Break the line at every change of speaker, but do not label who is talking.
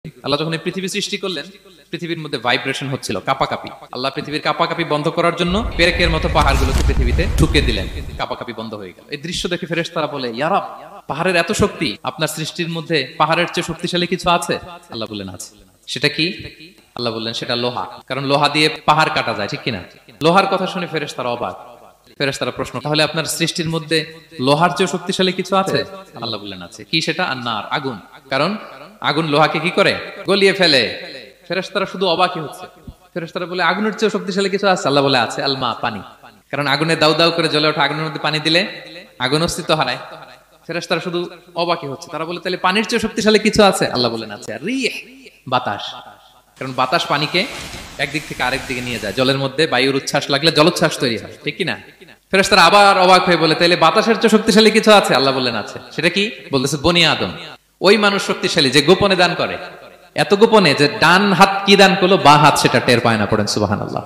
আল্লাহ যখন এই পৃথিবী সৃষ্টি করলেন, পৃথিবীর মধ্যে ভাইব্রেশন হচ্ছিল, কাপাকাপি। আল্লাহ পৃথিবীর কাপাকাপি বন্ধ করার জন্য পেরেকের মতো পাহাড়গুলোকে পৃথিবীতে ঠুকে দিলেন, কাপাকাপি বন্ধ হয়ে গেল। এই দৃশ্য দেখে ফেরেশতারা বলে, ইয়া রাব, পাহাড়ের এত শক্তি, আপনার সৃষ্টির মধ্যে পাহাড়ের চেয়ে শক্তিশালী কিছু আছে? আল্লাহ বললেন আছে। সেটা কি? আল্লাহ বললেন সেটা লোহা, কারণ লোহা দিয়ে পাহাড় কাটা যায়, ঠিক কিনা? লোহার কথা শুনে ফেরেশতারা অবাক। ফেরেশতারা প্রশ্ন, তাহলে আপনার সৃষ্টির মধ্যে লোহার চেয়ে শক্তিশালী কিছু আছে? আল্লাহ বললেন আছে। কি সেটা? আন্নার, আগুন। কারণ আগুন লোহাকে কি করে? গলিয়ে ফেলে। ফেরেশতারা শুধু অবাকই হচ্ছে। ফেরেশতারা বলে, আগুনের চেয়ে শক্তিশালী কিছু আছে? আল্লাহ বলে আছে, আলমা, পানি। কারণ আগুনে দাউ দাউ করে জ্বলে ওঠা আগুনের মধ্যে পানি দিলে আগুন অস্তিত্ব হারায়। ফেরেশতারা শুধু অবাকই হচ্ছে। তারা বলে, তাহলে পানির চেয়ে শক্তিশালী কিছু আছে? আল্লাহ বলেন আছে, রিহ, বাতাস। কারণ বাতাস পানিকে একদিক থেকে আরেক দিকে নিয়ে যায়। জলের মধ্যে বায়ুর উচ্ছ্বাস লাগলে জলোচ্ছ্বাস তৈরি হয়, ঠিক কিনা? ফেরেশতারা আবার অবাক হয়ে বলে, তাহলে বাতাসের চেয়ে শক্তিশালী কিছু আছে? আল্লাহ বললেন আছে। সেটা কি? বলতেছে বনি আদম। ওই মানুষ শক্তিশালী যে গোপনে দান করে, এত গোপনে যে ডান হাত কি দান করলো, বা হাত সেটা টের পায় না। পড়েন সুবহানাল্লাহ।